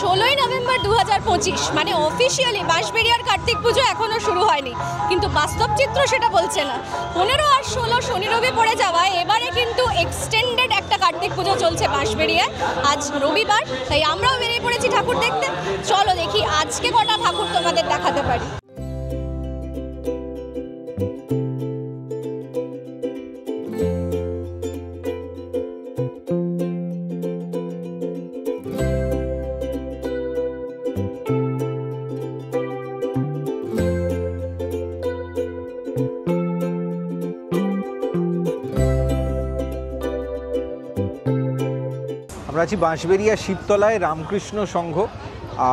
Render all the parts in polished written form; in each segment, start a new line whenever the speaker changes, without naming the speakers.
16ই November 2025, মানে officially বাঁশবেড়িয়ার Kartik পুজো এখনও শুরু হয়নি, কিন্তু বাস্তব চিত্র সেটা বলছে না। 15 আর 16 শনি রবি পড়ে যাওয়ায় এবারে কিন্তু এক্সটেন্ডেড একটা কার্তিক পুজো চলছে বাঁশবেড়িয়ায়। আজ রবিবার, তাই আমরাও বেরিয়ে পড়েছি ঠাকুর দেখতে। চলো দেখি আজকে কটা ঠাকুর তোমাদের দেখাতে পারি।
আমরা আছি বাঁশবেড়িয়া শিবতলায় রামকৃষ্ণ সংঘ,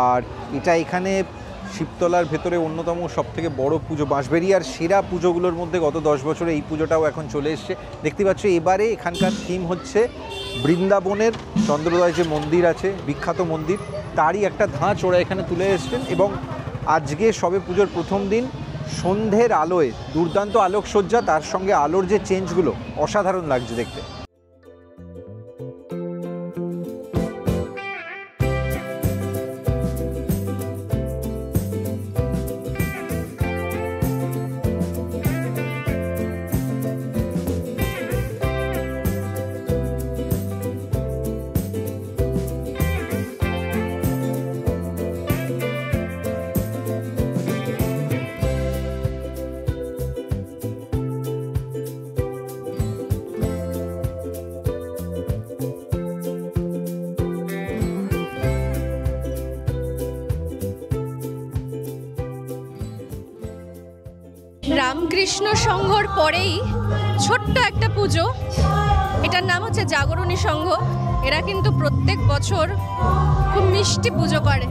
আর এটা এখানে শিবতলার ভেতরে অন্যতম সবথেকে বড় পুজো, বাঁশবেড়িয়ার সেরা পুজোগুলোর মধ্যে গত 10 বছরে এই পুজোটাও এখন চলে এসছে। দেখতে পাচ্ছ এবারে এখানকার থিম হচ্ছে বৃন্দাবনের চন্দ্রোদয় যে মন্দির আছে, বিখ্যাত মন্দির, তারই একটা ধাঁচ ওরা এখানে তুলে এসছেন। এবং আজকে সবে পুজোর প্রথম দিন, সন্ধ্যের আলোয় দুর্দান্ত আলোকসজ্জা, তার সঙ্গে আলোর যে চেঞ্জগুলো অসাধারণ লাগছে দেখতে।
রামকৃষ্ণ সংঘর পরেই ছোট্ট একটা পুজো, এটার নাম হচ্ছে জাগরণী সংঘ। এরা কিন্তু প্রত্যেক বছর খুব মিষ্টি পুজো করে,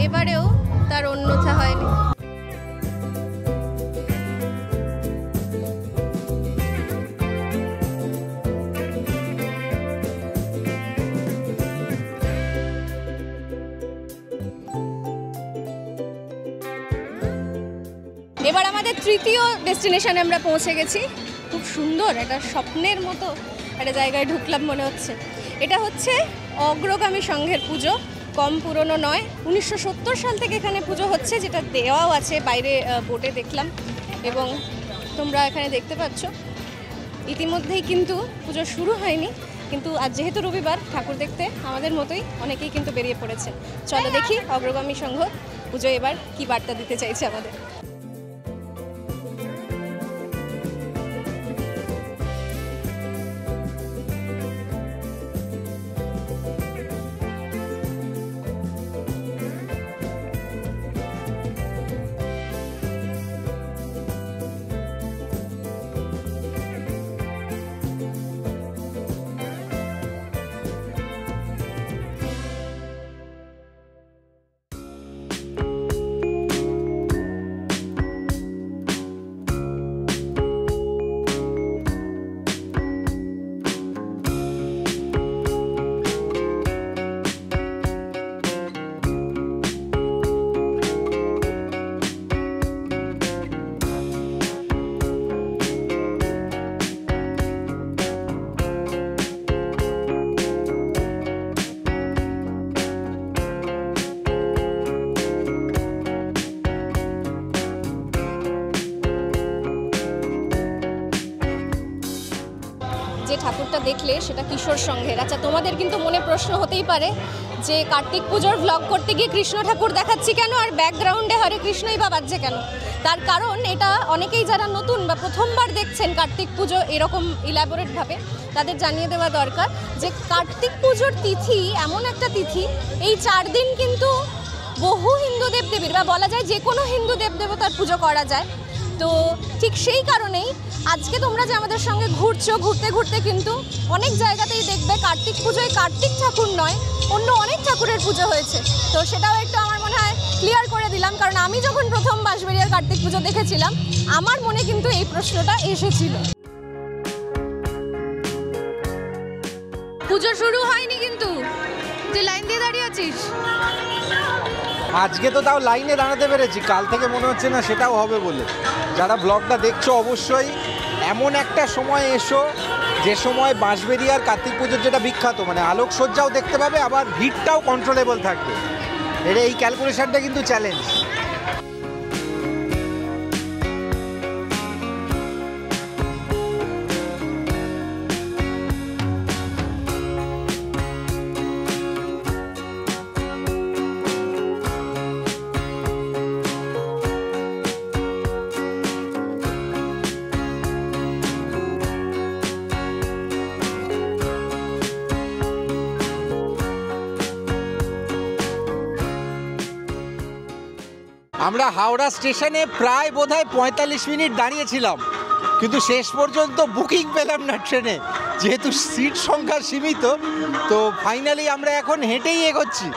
এবারেও তার অন্যথা হয়নি। এবার আমাদের তৃতীয় ডেস্টিনেশনে আমরা পৌঁছে গেছি। খুব সুন্দর, এটা স্বপ্নের মতো একটা জায়গায় ঢুকলাম মনে হচ্ছে। এটা হচ্ছে অগ্রগামী সংঘের পুজো, কম পুরনো নয়। 1970 সাল থেকে এখানে পুজো হচ্ছে, যেটা দেওয়াও আছে বাইরে বোর্ডে দেখলাম। এবং তোমরা এখানে দেখতে পাচ্ছ ইতিমধ্যেই কিন্তু পুজো শুরু হয়নি, কিন্তু আজ যেহেতু রবিবার, ঠাকুর দেখতে আমাদের মতোই অনেকেই কিন্তু বেরিয়ে পড়েছে। চলো দেখি অগ্রগামী সংঘ পুজো এবার কি বার্তা দিতে চাইছে আমাদের। যে ঠাকুরটা দেখলে সেটা কিশোর সংঘের। আচ্ছা, তোমাদের কিন্তু মনে প্রশ্ন হতেই পারে যে কার্তিক পুজোর ভ্লগ করতে গিয়ে কৃষ্ণ ঠাকুর দেখাচ্ছি কেন, আর ব্যাকগ্রাউন্ডে হরে কৃষ্ণই বা বাজছে কেন? তার কারণ এটা অনেকেই যারা নতুন বা প্রথমবার দেখছেন কার্তিক পুজো এরকম ইলাবোরেটভাবে, তাদের জানিয়ে দেওয়া দরকার যে কার্তিক পুজোর তিথি এমন একটা তিথি, এই 4 দিন কিন্তু বহু হিন্দু দেবদেবীর বা বলা যায় যে কোনো হিন্দু দেবদেবতার পুজো করা যায়। তো ঠিক সেই কারণেই আজকে তোমরা যে আমাদের সঙ্গে ঘুরছো, ঘুরতে ঘুরতে কিন্তু অনেক জায়গাতেই দেখবে কার্তিক পুজোয় কার্তিক ঠাকুর নয়, অন্য অনেক ঠাকুরের পুজো হয়েছে। তো সেটাও একটু আমার মনে হয় ক্লিয়ার করে দিলাম, কারণ আমি যখন প্রথম বাঁশবেড়িয়ার কার্তিক পুজো দেখেছিলাম আমার মনে কিন্তু এই প্রশ্নটা এসেছিল। পুজো শুরু হয়নি কিন্তু তুই লাইন দিয়ে দাঁড়িয়ে আছিস।
আজকে তো তাও লাইনে দাঁড়াতে পেরেছি, কাল থেকে মনে হচ্ছে না সেটাও হবে বলে। যারা ব্লগটা দেখছো অবশ্যই এমন একটা সময় এসো যে সময় বাঁশবেড়িয়ার কার্তিক পুজোর যেটা বিখ্যাত, মানে আলোকসজ্জাও দেখতে পাবে, আবার ভিড়টাও কন্ট্রোলেবল থাকবে। এই ক্যালকুলেশনটা কিন্তু চ্যালেঞ্জ। আমরা হাওড়া স্টেশনে প্রায় বোধহয় 45 মিনিট দাঁড়িয়েছিলাম, কিন্তু শেষ পর্যন্ত বুকিং পেলাম না ট্রেনে, যেহেতু সিট সংখ্যা সীমিত। তো ফাইনালি আমরা এখন হেঁটেই এগোচ্ছি।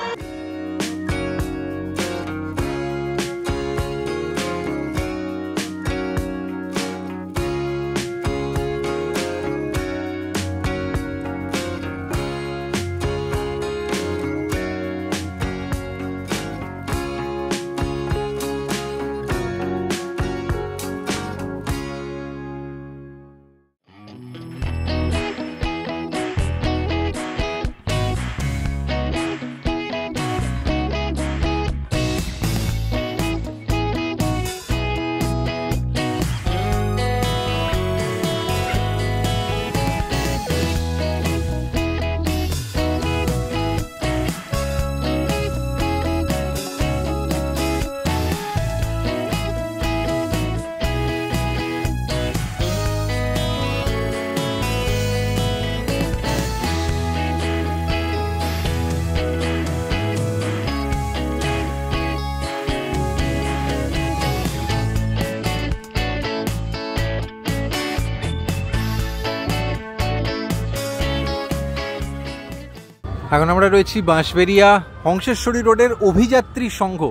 এখন আমরা রয়েছি বাঁশবেড়িয়া হংসেশ্বরী রোডের অভিযাত্রী সংঘ।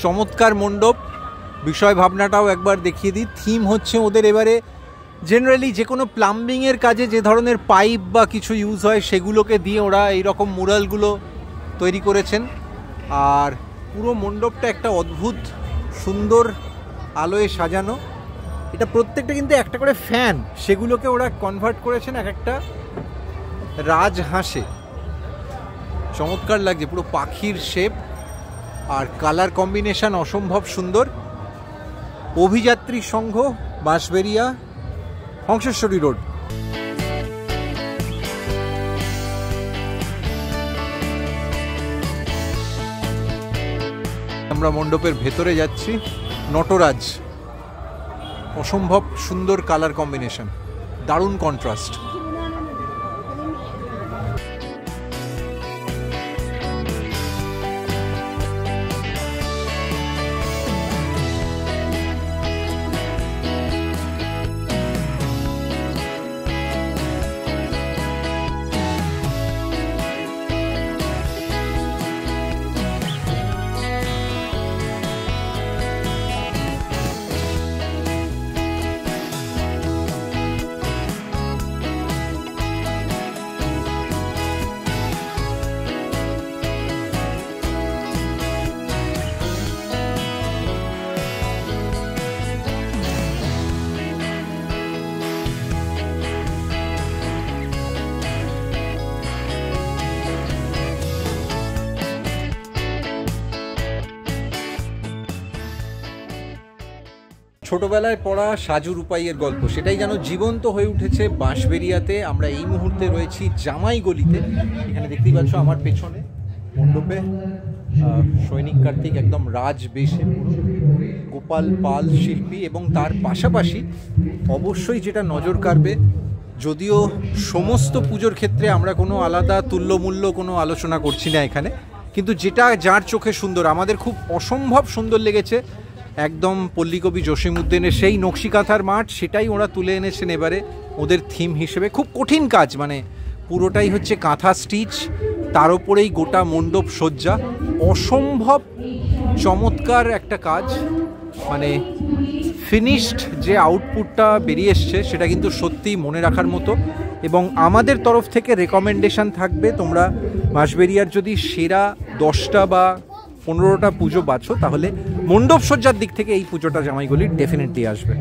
চমৎকার মণ্ডপ, বিষয় ভাবনাটাও একবার দেখিয়ে দিই। থিম হচ্ছে ওদের এবারে জেনারেলি যে কোনো প্লাম্বিংয়ের কাজে যে ধরনের পাইপ বা কিছু ইউজ হয় সেগুলোকে দিয়ে ওরা এইরকম মুরালগুলো তৈরি করেছেন। আর পুরো মণ্ডপটা একটা অদ্ভুত সুন্দর আলোয় সাজানো। এটা প্রত্যেকটা কিন্তু একটা করে ফ্যান, সেগুলোকে ওরা কনভার্ট করেছেন এক একটা রাজহাঁসে। চমৎকার লাগছে, পুরো পাখির শেপ আর কালার কম্বিনেশন অসম্ভব সুন্দর। অভিযাত্রী সংঘ, বাঁশবেড়িয়া, হংসেশ্বরী রোড। আমরা মণ্ডপের ভেতরে যাচ্ছি। নটরাজ, অসম্ভব সুন্দর কালার কম্বিনেশন, দারুণ কন্ট্রাস্ট। ছোটবেলায় পড়া সাজু রূপাইয়ের গল্প, সেটাই যেন জীবন্ত হয়ে উঠেছে বাঁশবেড়িয়াতে। আমরা এই মুহূর্তে রয়েছি জামাই গলিতে। এখানে দেখতেই পাচ্ছ আমার পেছনে মণ্ডপে সৈনিক কার্তিক একদম রাজ বেশে, গোপাল পাল শিল্পী, এবং তার পাশাপাশি অবশ্যই যেটা নজর কাড়বে, যদিও সমস্ত পুজোর ক্ষেত্রে আমরা কোনো আলাদা তুল্যমূল্য কোনো আলোচনা করছি না এখানে, কিন্তু যেটা যার চোখে সুন্দর, আমাদের খুব অসম্ভব সুন্দর লেগেছে একদম পল্লীকবি জসীমউদ্দিনের সেই নকশিকাঁথার মাঠ, সেটাই ওরা তুলে এনেছেন এবারে ওদের থিম হিসেবে। খুব কঠিন কাজ, মানে পুরোটাই হচ্ছে কাঁথা স্টিচ, তার উপরেই গোটা মণ্ডপ সজ্জা। অসম্ভব চমৎকার একটা কাজ, মানে ফিনিশড যে আউটপুটটা বেরিয়ে এসছে সেটা কিন্তু সত্যিই মনে রাখার মতো। এবং আমাদের তরফ থেকে রেকমেন্ডেশন থাকবে, তোমরা বাঁশবেড়িয়ার যদি সেরা 10টা বা 15টা পুজো বাছো, তাহলে মণ্ডপ সজ্জার দিক থেকে এই পুজোটা জামাইগলির ডেফিনেটলি আসবে।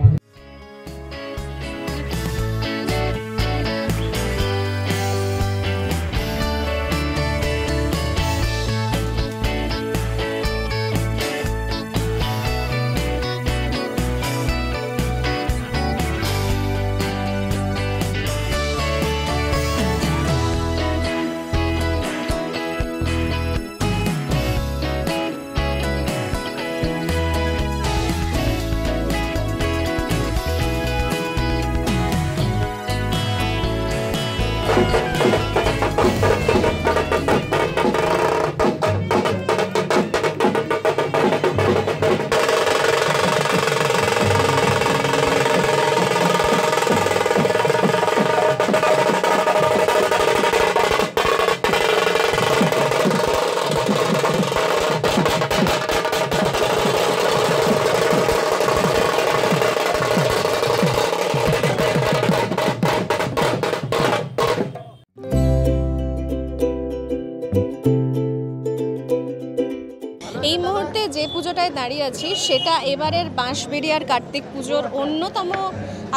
এই মুহূর্তে যে পুজোটায় দাঁড়িয়ে আছি সেটা এবারের বাঁশবেড়িয়ার কার্তিক পুজোর অন্যতম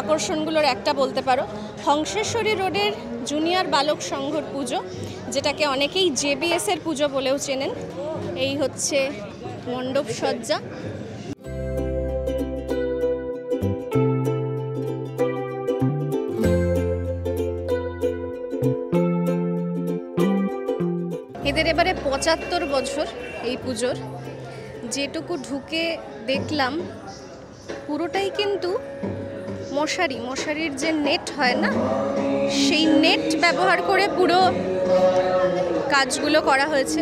আকর্ষণগুলোর একটা বলতে পারো। হংসেশ্বরী রোডের জুনিয়র বালক সংঘর পুজো, যেটাকে অনেকেই জেবিএসের পুজো বলেও চেনেন। এই হচ্ছে মণ্ডপ সজ্জা। এদের এবারে ৭৫ বছর এই পুজোর। যেটুকু ঢুকে দেখলাম পুরোটাই কিন্তু মশারির যে নেট হয় না, সেই নেট ব্যবহার করে পুরো কাজগুলো করা হয়েছে।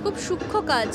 খুব সূক্ষ্ম কাজ।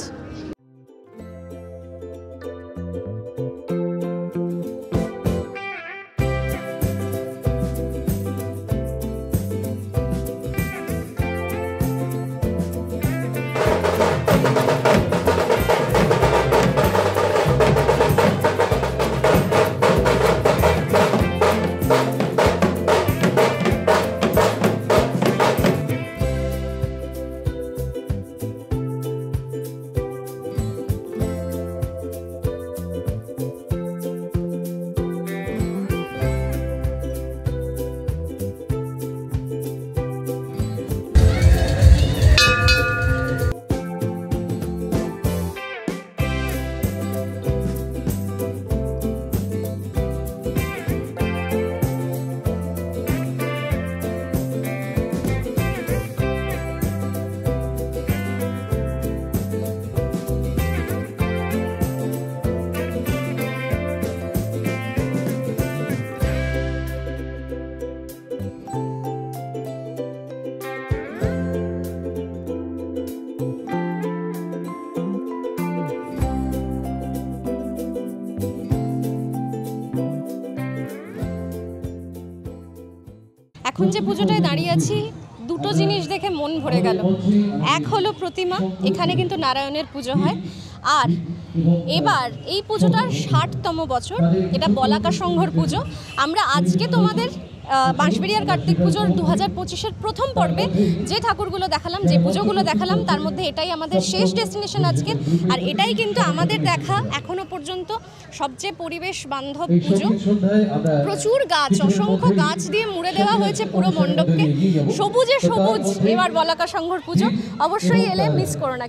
এখন যে পুজোটায় দাঁড়িয়ে আছি, দুটো জিনিস দেখে মন ভরে গেল। এক হলো প্রতিমা, এখানে কিন্তু নারায়ণের পুজো হয়। আর এবার এই পুজোটার ৬০তম বছর, এটা বলাকা সংঘর পুজো। আমরা আজকে তোমাদের বাঁশবেড়িয়ার কার্তিক পুজোর ২০২৫-এর প্রথম পর্বে যে ঠাকুরগুলো দেখালাম, যে পুজোগুলো দেখালাম, তার মধ্যে এটাই আমাদের শেষ ডেস্টিনেশন আজকের। আর এটাই কিন্তু আমাদের দেখা এখনো পর্যন্ত সবচেয়ে পরিবেশ বান্ধব পুজো। প্রচুর গাছ, অসংখ্য গাছ দিয়ে মুড়ে দেওয়া হয়েছে পুরো মণ্ডপকে। সবুজে সবুজ এবার বলাকা সংঘর পুজো। অবশ্যই এলে মিস করো না।